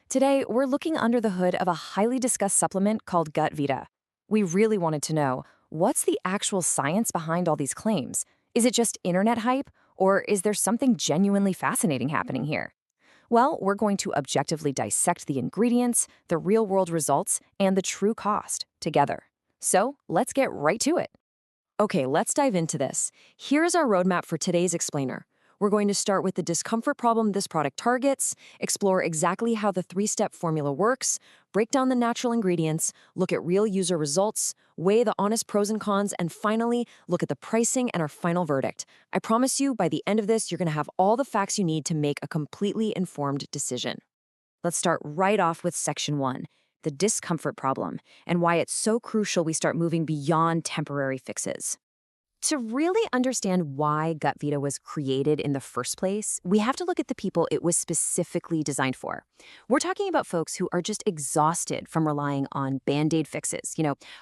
Today, we're looking under the hood of a highly discussed supplement called Gut Vita. We really wanted to know, what's the actual science behind all these claims? Is it just internet hype, or is there something genuinely fascinating happening here? Well, we're going to objectively dissect the ingredients, the real-world results, and the true cost together. So, let's get right to it. Okay, let's dive into this. Here's our roadmap for today's explainer. We're going to start with the discomfort problem this product targets, explore exactly how the three-step formula works, break down the natural ingredients, look at real user results, weigh the honest pros and cons, and finally, look at the pricing and our final verdict. I promise you, by the end of this, you're going to have all the facts you need to make a completely informed decision. Let's start right off with Section 1, the discomfort problem, and why it's so crucial we start moving beyond temporary fixes. To really understand why GutVita was created in the first place, we have to look at the people it was specifically designed for. We're talking about folks who are just exhausted from relying on Band-Aid fixes,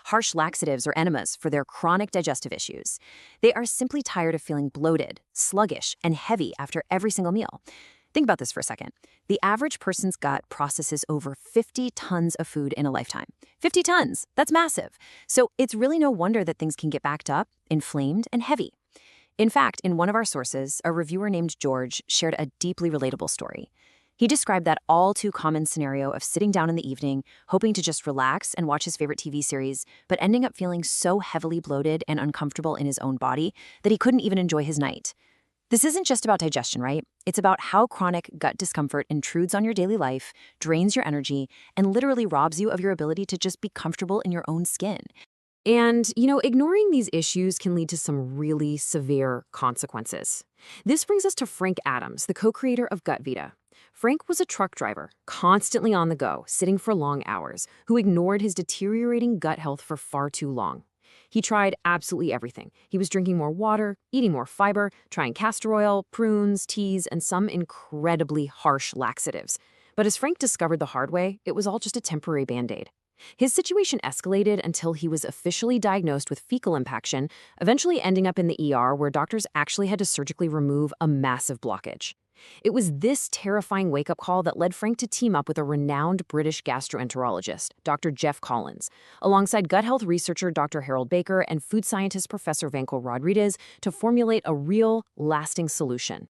harsh laxatives or enemas for their chronic digestive issues. They are simply tired of feeling bloated, sluggish, and heavy after every single meal. Think about this for a second. The average person's gut processes over 50 tons of food in a lifetime. 50 tons! That's massive. So it's really no wonder that things can get backed up, inflamed, and heavy. In fact, in one of our sources, a reviewer named George shared a deeply relatable story. He described that all too common scenario of sitting down in the evening, hoping to just relax and watch his favorite TV series, but ending up feeling so heavily bloated and uncomfortable in his own body that he couldn't even enjoy his night. This isn't just about digestion, right? It's about how chronic gut discomfort intrudes on your daily life, drains your energy, and literally robs you of your ability to just be comfortable in your own skin. And, ignoring these issues can lead to some really severe consequences. This brings us to Frank Adams, the co-creator of GutVita. Frank was a truck driver, constantly on the go, sitting for long hours, who ignored his deteriorating gut health for far too long. He tried absolutely everything. He was drinking more water, eating more fiber, trying castor oil, prunes, teas, and some incredibly harsh laxatives. But as Frank discovered the hard way, it was all just a temporary Band-Aid. His situation escalated until he was officially diagnosed with fecal impaction, eventually ending up in the ER where doctors actually had to surgically remove a massive blockage. It was this terrifying wake-up call that led Frank to team up with a renowned British gastroenterologist, Dr. Jeff Collins, alongside gut health researcher Dr. Harold Baker and food scientist Professor Vanko Rodriguez to formulate a real, lasting solution.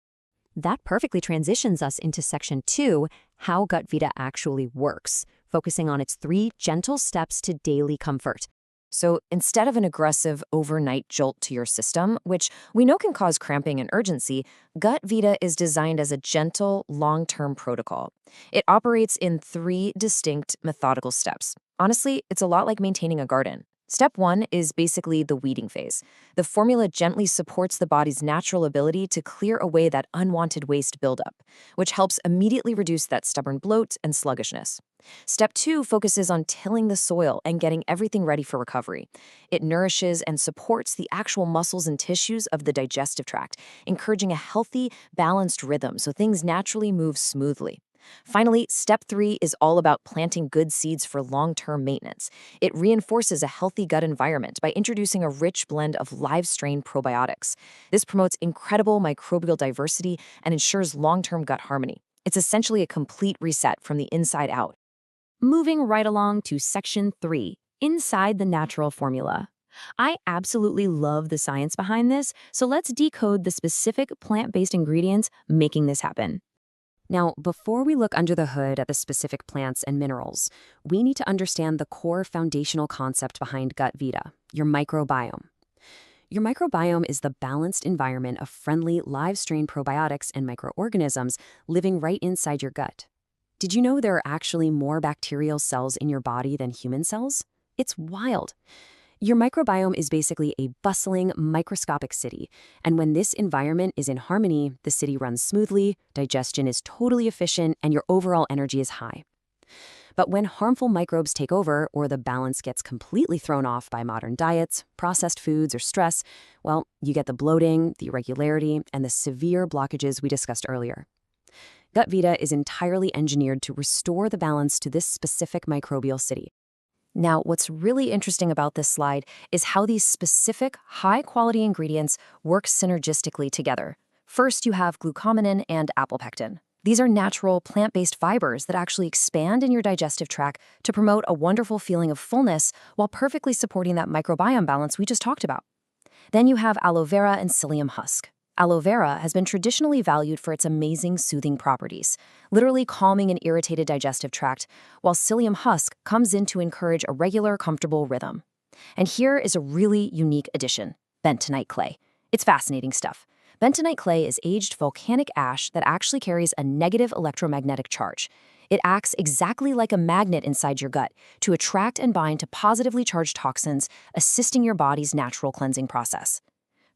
That perfectly transitions us into Section 2, how GutVita actually works, focusing on its 3 gentle steps to daily comfort. So instead of an aggressive overnight jolt to your system, which we know can cause cramping and urgency, GutVita is designed as a gentle, long-term protocol. It operates in 3 distinct methodical steps. Honestly, it's a lot like maintaining a garden. Step 1 is basically the weeding phase. The formula gently supports the body's natural ability to clear away that unwanted waste buildup, which helps immediately reduce that stubborn bloat and sluggishness. Step 2 focuses on tilling the soil and getting everything ready for recovery. It nourishes and supports the actual muscles and tissues of the digestive tract, encouraging a healthy, balanced rhythm so things naturally move smoothly. Finally, Step 3 is all about planting good seeds for long-term maintenance. It reinforces a healthy gut environment by introducing a rich blend of live-strain probiotics. This promotes incredible microbial diversity and ensures long-term gut harmony. It's essentially a complete reset from the inside out. Moving right along to Section 3, inside the natural formula. I absolutely love the science behind this, so let's decode the specific plant-based ingredients making this happen. Now, before we look under the hood at the specific plants and minerals, we need to understand the core foundational concept behind GutVita, your microbiome. Your microbiome is the balanced environment of friendly live-strain probiotics and microorganisms living right inside your gut. Did you know there are actually more bacterial cells in your body than human cells? It's wild. Your microbiome is basically a bustling, microscopic city, and when this environment is in harmony, the city runs smoothly, digestion is totally efficient, and your overall energy is high. But when harmful microbes take over, or the balance gets completely thrown off by modern diets, processed foods, or stress, well, you get the bloating, the irregularity, and the severe blockages we discussed earlier. GutVita is entirely engineered to restore the balance to this specific microbial city. Now, what's really interesting about this slide is how these specific, high-quality ingredients work synergistically together. First, you have glucosamine and apopectin. These are natural, plant-based fibers that actually expand in your digestive tract to promote a wonderful feeling of fullness while perfectly supporting that microbiome balance we just talked about. Then you have aloe vera and psyllium husk. Aloe vera has been traditionally valued for its amazing soothing properties, literally calming an irritated digestive tract, while psyllium husk comes in to encourage a regular, comfortable rhythm. And here is a really unique addition, bentonite clay. It's fascinating stuff. Bentonite clay is aged volcanic ash that actually carries a negative electromagnetic charge. It acts exactly like a magnet inside your gut to attract and bind to positively charged toxins, assisting your body's natural cleansing process.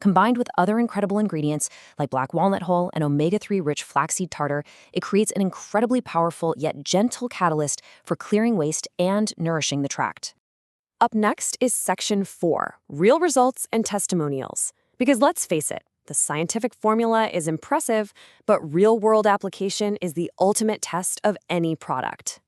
Combined with other incredible ingredients like black walnut hull and omega-3 rich flaxseed tartar, it creates an incredibly powerful yet gentle catalyst for clearing waste and nourishing the tract. Up next is Section 4, Real Results and Testimonials. Because let's face it, the scientific formula is impressive, but real-world application is the ultimate test of any product.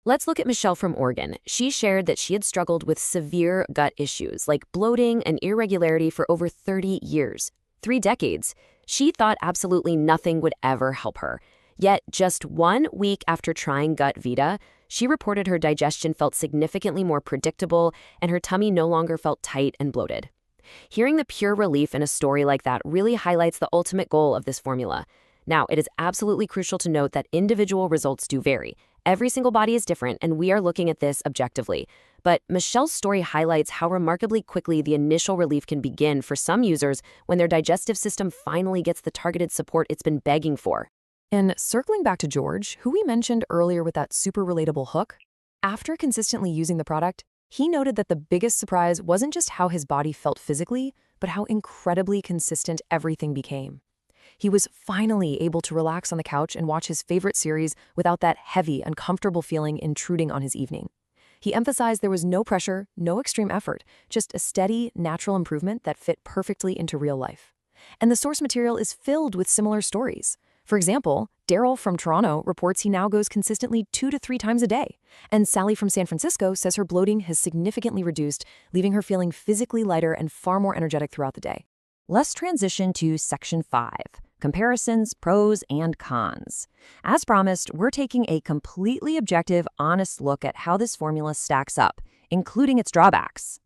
Let's look at Michelle from Oregon. She shared that she had struggled with severe gut issues like bloating and irregularity for over 30 years, 3 decades. She thought absolutely nothing would ever help her. Yet just 1 week after trying Gut Vita, she reported her digestion felt significantly more predictable and her tummy no longer felt tight and bloated. Hearing the pure relief in a story like that really highlights the ultimate goal of this formula. Now, it is absolutely crucial to note that individual results do vary. Every single body is different, and we are looking at this objectively. But Michelle's story highlights how remarkably quickly the initial relief can begin for some users when their digestive system finally gets the targeted support it's been begging for. And circling back to George, who we mentioned earlier with that super relatable hook, after consistently using the product, he noted that the biggest surprise wasn't just how his body felt physically, but how incredibly consistent everything became. He was finally able to relax on the couch and watch his favorite series without that heavy, uncomfortable feeling intruding on his evening. He emphasized there was no pressure, no extreme effort, just a steady, natural improvement that fit perfectly into real life. And the source material is filled with similar stories. For example, Daryl from Toronto reports he now goes consistently 2 to 3 times a day. And Sally from San Francisco says her bloating has significantly reduced, leaving her feeling physically lighter and far more energetic throughout the day. Let's transition to Section 5, Comparisons, Pros, and Cons. As promised, we're taking a completely objective, honest look at how this formula stacks up, including its drawbacks.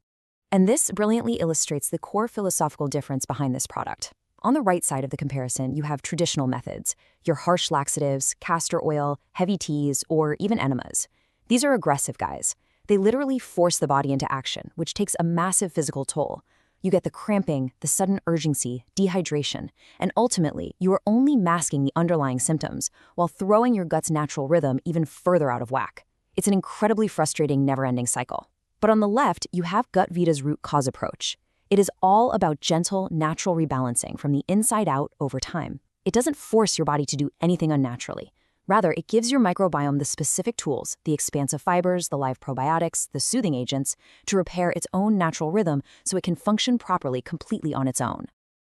And this brilliantly illustrates the core philosophical difference behind this product. On the right side of the comparison, you have traditional methods, your harsh laxatives, castor oil, heavy teas, or even enemas. These are aggressive guys. They literally force the body into action, which takes a massive physical toll. You get the cramping, the sudden urgency, dehydration, and ultimately, you are only masking the underlying symptoms while throwing your gut's natural rhythm even further out of whack. It's an incredibly frustrating, never-ending cycle. But on the left, you have Gut Vita's root cause approach. It is all about gentle, natural rebalancing from the inside out over time. It doesn't force your body to do anything unnaturally. Rather, it gives your microbiome the specific tools, the expansive fibers, the live probiotics, the soothing agents, to repair its own natural rhythm so it can function properly completely on its own.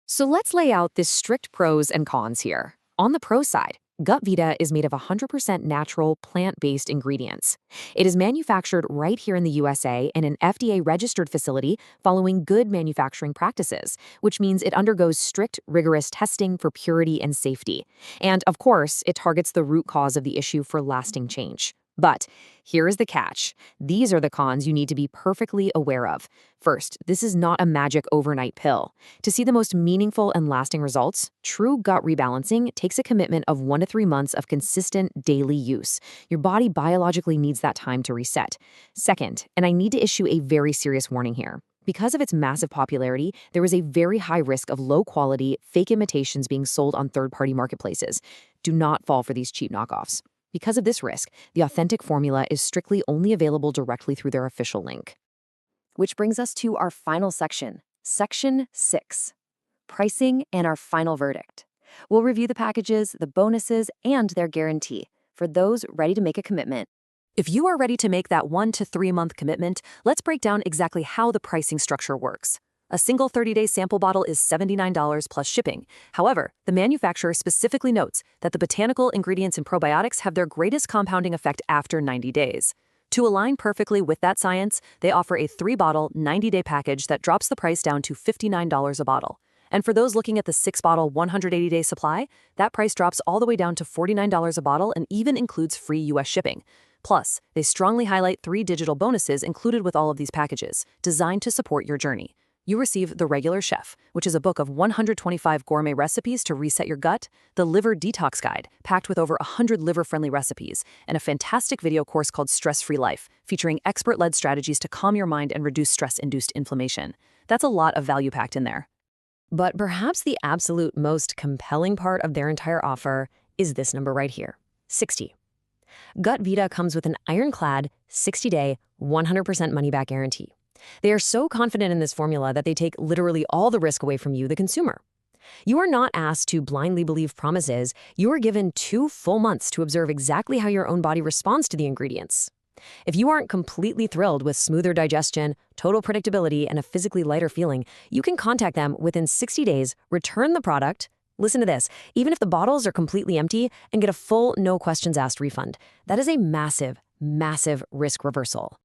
So let's lay out the strict pros and cons here. On the pro side, Gut Vita is made of 100% natural, plant-based ingredients. It is manufactured right here in the USA in an FDA-registered facility following good manufacturing practices, which means it undergoes strict, rigorous testing for purity and safety. And, of course, it targets the root cause of the issue for lasting change. But here is the catch. These are the cons you need to be perfectly aware of. First, this is not a magic overnight pill. To see the most meaningful and lasting results, true gut rebalancing takes a commitment of 1 to 3 months of consistent daily use. Your body biologically needs that time to reset. Second, and I need to issue a very serious warning here. Because of its massive popularity, there is a very high risk of low-quality, fake imitations being sold on third-party marketplaces. Do not fall for these cheap knockoffs. Because of this risk, the authentic formula is strictly only available directly through their official link. Which brings us to our final section, Section 6, Pricing and our final verdict. We'll review the packages, the bonuses, and their guarantee for those ready to make a commitment. If you are ready to make that 1 to 3 month commitment, let's break down exactly how the pricing structure works. A single 30-day sample bottle is $79 plus shipping. However, the manufacturer specifically notes that the botanical ingredients in probiotics have their greatest compounding effect after 90 days. To align perfectly with that science, they offer a 3-bottle, 90-day package that drops the price down to $59 a bottle. And for those looking at the 6-bottle 180-day supply, that price drops all the way down to $49 a bottle and even includes free US shipping. Plus, they strongly highlight 3 digital bonuses included with all of these packages, designed to support your journey. You receive The Regular Chef, which is a book of 125 gourmet recipes to reset your gut, the Liver Detox Guide, packed with over 100 liver-friendly recipes, and a fantastic video course called Stress-Free Life, featuring expert-led strategies to calm your mind and reduce stress-induced inflammation. That's a lot of value packed in there. But perhaps the absolute most compelling part of their entire offer is this number right here, 60. GutVita comes with an ironclad 60-day, 100% money-back guarantee. They are so confident in this formula that they take literally all the risk away from you, the consumer. You are not asked to blindly believe promises. You are given 2 full months to observe exactly how your own body responds to the ingredients. If you aren't completely thrilled with smoother digestion, total predictability, and a physically lighter feeling, you can contact them within 60 days, return the product, listen to this, even if the bottles are completely empty, and get a full no questions asked refund. That is a massive, massive risk reversal.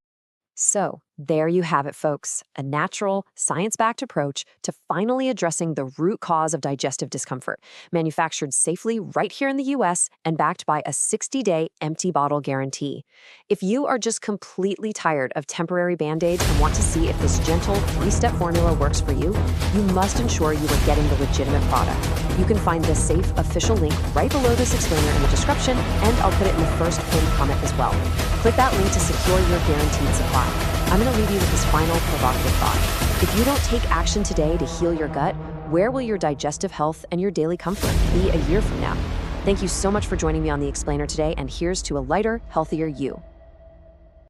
So, there you have it, folks. A natural, science-backed approach to finally addressing the root cause of digestive discomfort, manufactured safely right here in the US and backed by a 60-day empty bottle guarantee. If you are just completely tired of temporary band-aids and want to see if this gentle 3-step formula works for you, you must ensure you are getting the legitimate product. You can find the safe official link right below this explainer in the description, and I'll put it in the first pinned comment as well. Click that link to secure your guaranteed supply. I'm going to leave you with this final provocative thought. If you don't take action today to heal your gut, where will your digestive health and your daily comfort be a year from now? Thank you so much for joining me on The Explainer today, and here's to a lighter, healthier you.